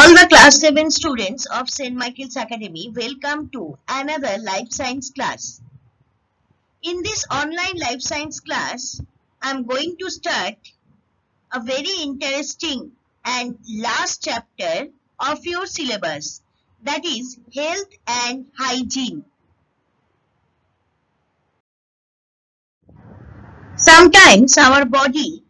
All the class 7 students of St. Michael's Academy, welcome to another life science class. In this online life science class, I am going to start a very interesting and last chapter of your syllabus, that is health and hygiene. Sometimes our body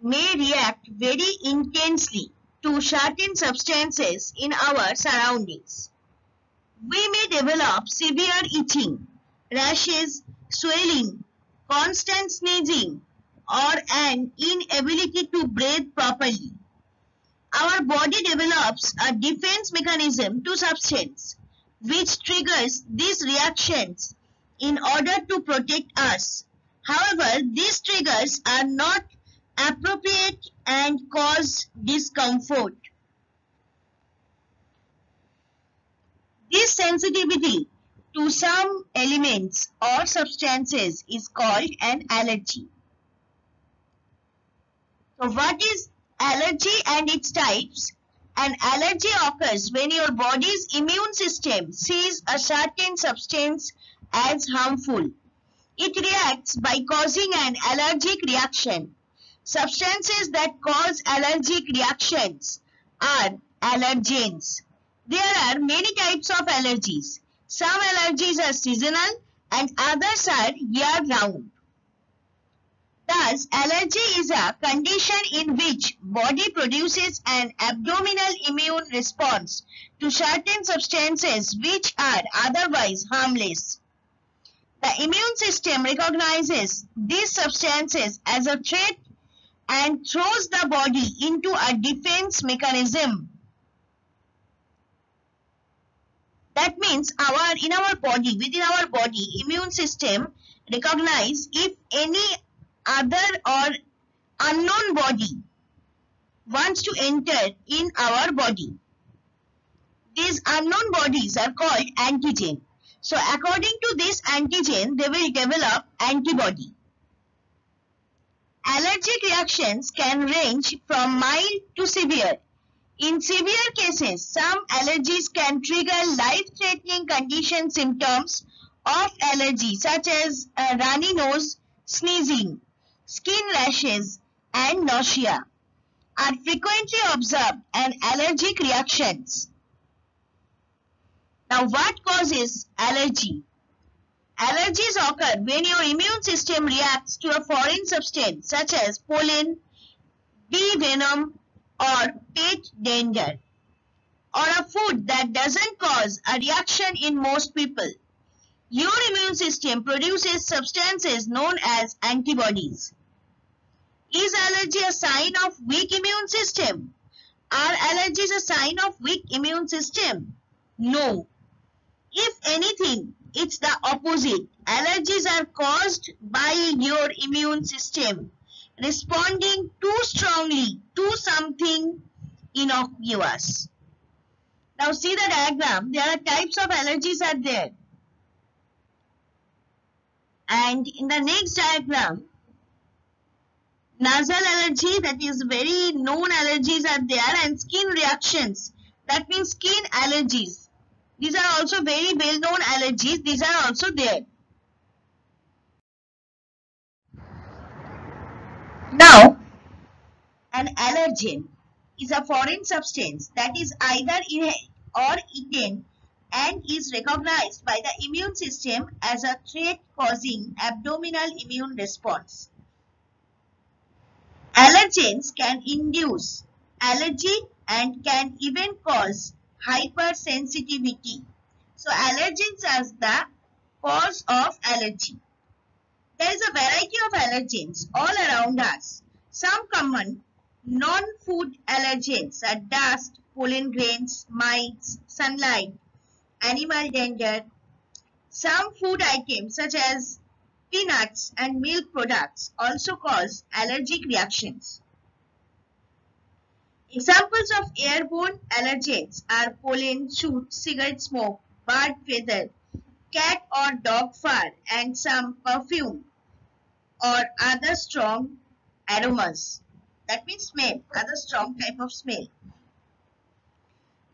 may react very intensely to certain substances in our surroundings. We may develop severe itching, rashes, swelling, constant sneezing, or an inability to breathe properly. Our body develops a defense mechanism to substance, which triggers these reactions in order to protect us. However, these triggers are not appropriate and cause discomfort. This sensitivity to some elements or substances is called an allergy. So what is allergy and its types? An allergy occurs when your body's immune system sees a certain substance as harmful. It reacts by causing an allergic reaction. Substances that cause allergic reactions are allergens. There are many types of allergies. Some allergies are seasonal and others are year-round. Thus, allergy is a condition in which body produces an abdominal immune response to certain substances which are otherwise harmless. The immune system recognizes these substances as a threat and throws the body into a defense mechanism. That means within our body, immune system recognize if any other or unknown body wants to enter in our body. These unknown bodies are called antigen. So according to this antigen, they will develop antibody. Allergic reactions can range from mild to severe. In severe cases, some allergies can trigger life-threatening condition symptoms of allergy such as runny nose, sneezing, skin rashes, and nausea are frequently observed and allergic reactions. Now, what causes allergy? Allergies occur when your immune system reacts to a foreign substance such as pollen, bee venom, or pet dander, or a food that doesn't cause a reaction in most people. Your immune system produces substances known as antibodies. Is allergy a sign of weak immune system? Are allergies a sign of weak immune system? No. If anything, it's the opposite. Allergies are caused by your immune system responding too strongly to something innocuous. Now see the diagram. There are types of allergies are there. And in the next diagram, nasal allergy, that is very known allergies are there, and skin reactions, that means skin allergies. These are also very well known allergies. These are also there. Now, an allergen is a foreign substance that is either inhaled or eaten and is recognized by the immune system as a threat causing abdominal immune response. Allergens can induce allergy and can even cause hypersensitivity. So allergens are the cause of allergy. There is a variety of allergens all around us. Some common non-food allergens are dust, pollen grains, mites, sunlight, animal dander. Some food items such as peanuts and milk products also cause allergic reactions. Examples of airborne allergens are pollen, soot, cigarette smoke, bird feather, cat or dog fur, and some perfume or other strong aromas. That means smell, other strong type of smell.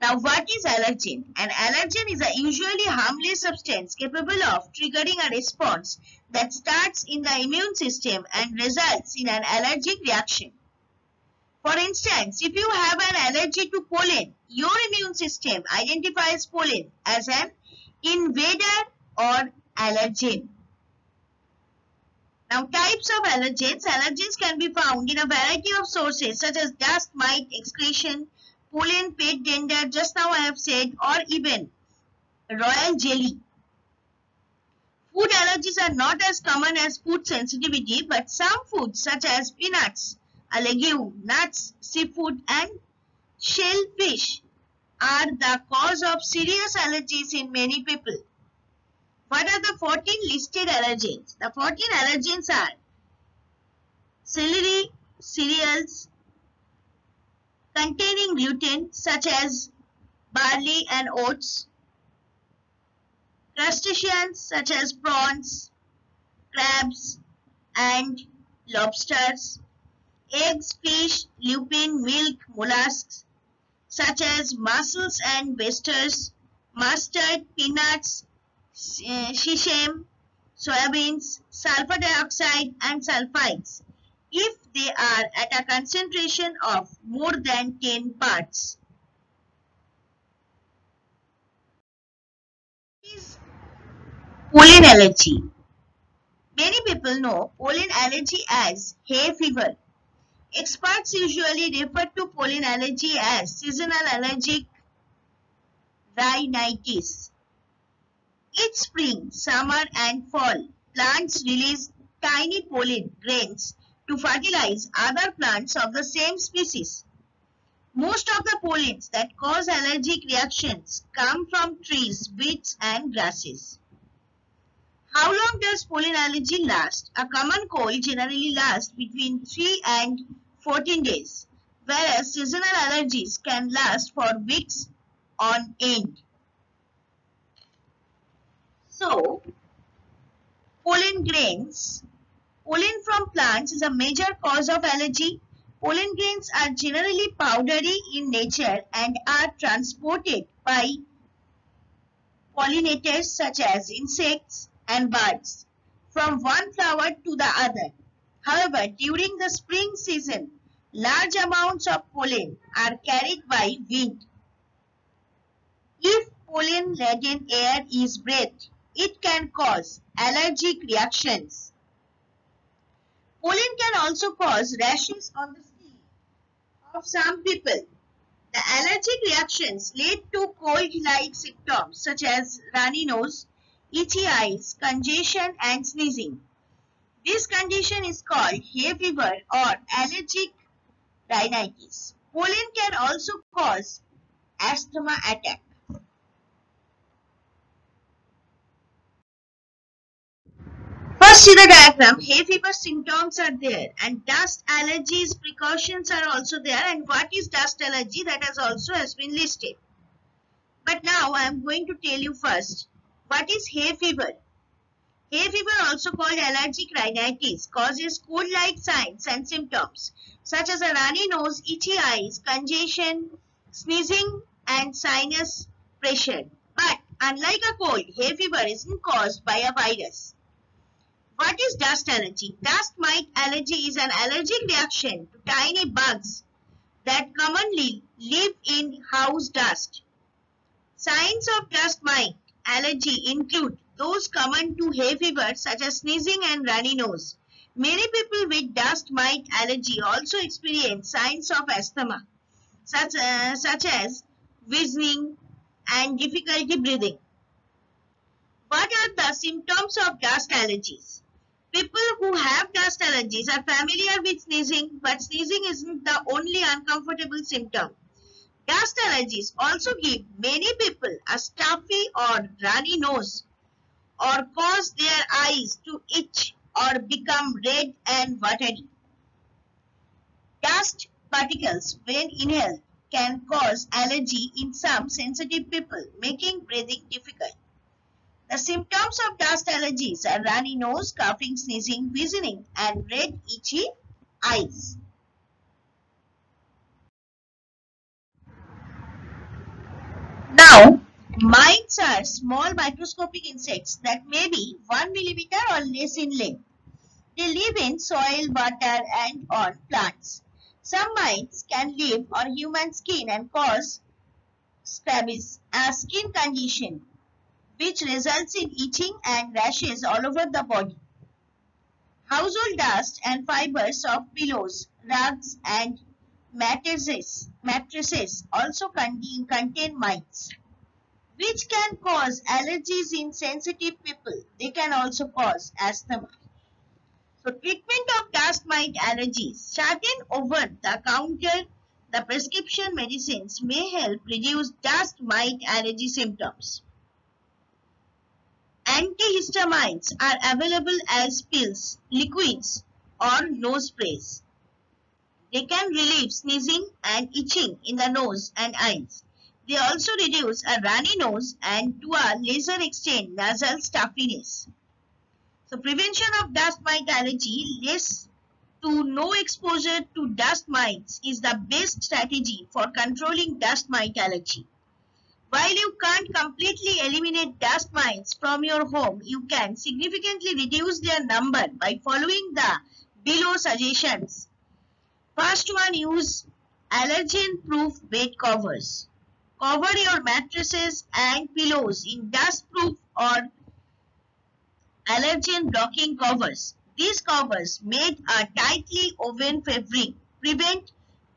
Now, what is allergen? An allergen is a usually harmless substance capable of triggering a response that starts in the immune system and results in an allergic reaction. For instance, if you have an allergy to pollen, your immune system identifies pollen as an invader or allergen. Now, types of allergens. Allergens can be found in a variety of sources such as dust, mite, excretion, pollen, pet dander, just now I have said, or even royal jelly. Food allergies are not as common as food sensitivity, but some foods such as peanuts, a legume, nuts, seafood, and shellfish are the cause of serious allergies in many people. What are the 14 listed allergens? The 14 allergens are celery, cereals containing gluten such as barley and oats, crustaceans such as prawns, crabs, and lobsters, eggs, fish, lupin, milk, mollusks such as mussels and oysters, mustard, peanuts, sesame, soybeans, sulfur dioxide, and sulfides if they are at a concentration of more than 10 parts. What is pollen allergy? Many people know pollen allergy as hay fever. Experts usually refer to pollen allergy as seasonal allergic rhinitis. Each spring, summer, and fall, plants release tiny pollen grains to fertilize other plants of the same species. Most of the pollens that cause allergic reactions come from trees, weeds, and grasses. How long does pollen allergy last? A common cold generally lasts between 3 and 14 days, whereas seasonal allergies can last for weeks on end. So, pollen grains. Pollen from plants is a major cause of allergy. Pollen grains are generally powdery in nature and are transported by pollinators such as insects and birds from one flower to the other. However, during the spring season, large amounts of pollen are carried by wind. If pollen-laden air is breathed, it can cause allergic reactions. Pollen can also cause rashes on the skin of some people. The allergic reactions lead to cold-like symptoms such as runny nose, itchy eyes, congestion, and sneezing. This condition is called hay fever or allergic rhinitis. Pollen can also cause asthma attack. First, see the diagram. Hay fever symptoms are there, and dust allergies precautions are also there. And what is dust allergy? That has been listed. But now I am going to tell you first what is hay fever. Hay fever, also called allergic rhinitis, causes cold-like signs and symptoms such as a runny nose, itchy eyes, congestion, sneezing, and sinus pressure. But unlike a cold, hay fever isn't caused by a virus. What is dust allergy? Dust mite allergy is an allergic reaction to tiny bugs that commonly live in house dust. Signs of dust mite allergy include those common to hay fever such as sneezing and runny nose. Many people with dust mite allergy also experience signs of asthma such as wheezing and difficulty breathing. What are the symptoms of dust allergies? People who have dust allergies are familiar with sneezing, but sneezing isn't the only uncomfortable symptom. Dust allergies also give many people a stuffy or runny nose or cause their eyes to itch or become red and watery. Dust particles, when inhaled, can cause allergy in some sensitive people, making breathing difficult. The symptoms of dust allergies are runny nose, coughing, sneezing, wheezing, and red, itchy eyes. Now, mites are small microscopic insects that may be 1 millimeter or less in length. They live in soil, water, and on plants. Some mites can live on human skin and cause scabies, a skin condition which results in itching and rashes all over the body. Household dust and fibers of pillows, rugs, and mattresses also contain mites, which can cause allergies in sensitive people. They can also cause asthma. So, treatment of dust mite allergies. Certain over-the-counter prescription medicines may help reduce dust mite allergy symptoms. Antihistamines are available as pills, liquids, or nose sprays. They can relieve sneezing and itching in the nose and eyes. They also reduce a runny nose and, to a lesser extent, nasal stuffiness. So, prevention of dust mite allergy, less to no exposure to dust mites is the best strategy for controlling dust mite allergy. While you can't completely eliminate dust mites from your home, you can significantly reduce their number by following the below suggestions. First one, use allergen-proof bed covers. Cover your mattresses and pillows in dust-proof or allergen blocking covers. These covers, made a tightly woven fabric, prevent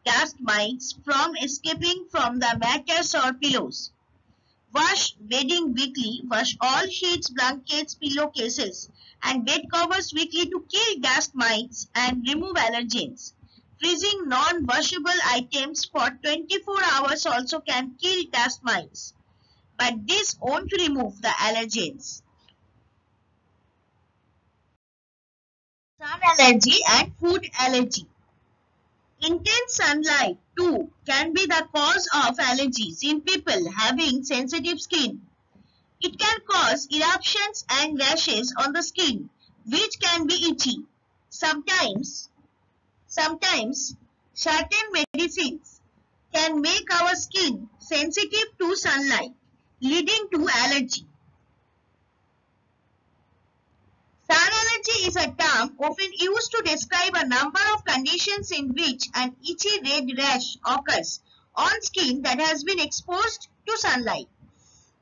dust mites from escaping from the mattress or pillows. Wash bedding weekly. Wash all sheets, blankets, pillowcases, and bed covers weekly to kill dust mites and remove allergens. Freezing non-washable items for 24 hours also can kill dust mites, but this won't remove the allergens. Sun allergy and food allergy. Intense sunlight too can be the cause of allergies in people having sensitive skin. It can cause eruptions and rashes on the skin, which can be itchy. Sometimes certain medicines can make our skin sensitive to sunlight, leading to allergy. Sun allergy is a term often used to describe a number of conditions in which an itchy red rash occurs on skin that has been exposed to sunlight.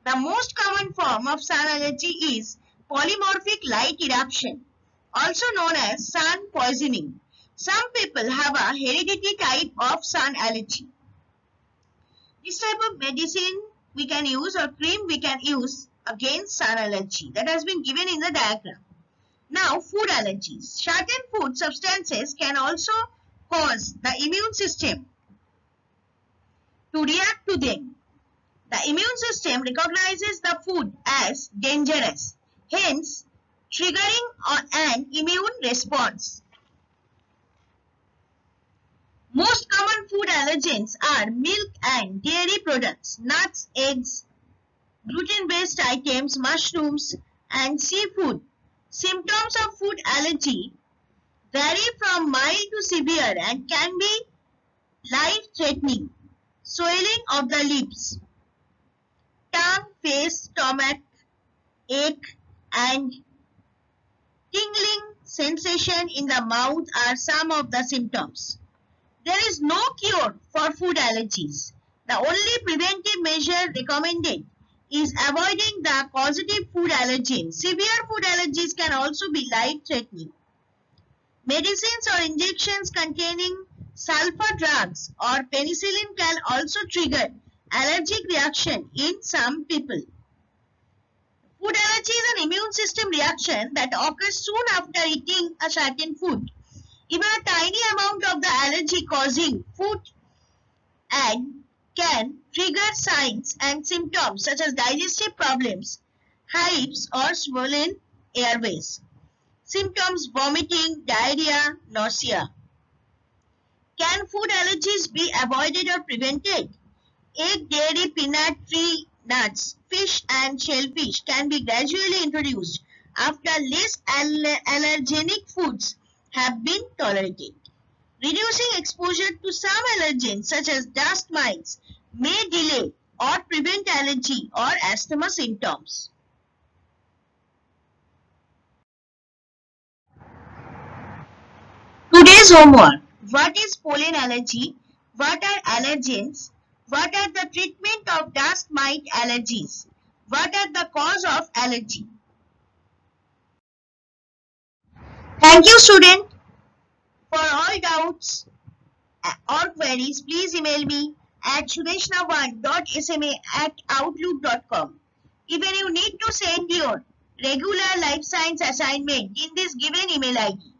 The most common form of sun allergy is polymorphic light eruption, also known as sun poisoning. Some people have a hereditary type of sun allergy. This type of medicine we can use, or cream we can use against sun allergy, that has been given in the diagram. Now, food allergies. Certain food substances can also cause the immune system to react to them. The immune system recognizes the food as dangerous, hence triggering an immune response. Most common food allergens are milk and dairy products, nuts, eggs, gluten-based items, mushrooms, and seafood. Symptoms of food allergy vary from mild to severe and can be life-threatening. Swelling of the lips, tongue, face, stomach, ache, and tingling sensation in the mouth are some of the symptoms. There is no cure for food allergies. The only preventive measure recommended is avoiding the causative food allergen. Severe food allergies can also be life-threatening. Medicines or injections containing sulfur drugs or penicillin can also trigger allergic reaction in some people. Food allergy is an immune system reaction that occurs soon after eating a certain food. Even a tiny amount of the allergy causing food and can trigger signs and symptoms such as digestive problems, hives, or swollen airways. Symptoms: vomiting, diarrhea, nausea. Can food allergies be avoided or prevented? Egg, dairy, peanut, tree nuts, fish, and shellfish can be gradually introduced after less allergenic foods have been tolerated. Reducing exposure to some allergens such as dust mites may delay or prevent allergy or asthma symptoms. Today's homework. What is pollen allergy? What are allergens? What are the treatment of dust mite allergies? What are the cause of allergy? Thank you, student. For all doubts or queries, please email me at sureshnavan.sma@outlook.com. Even you need to send your regular life science assignment in this given email ID.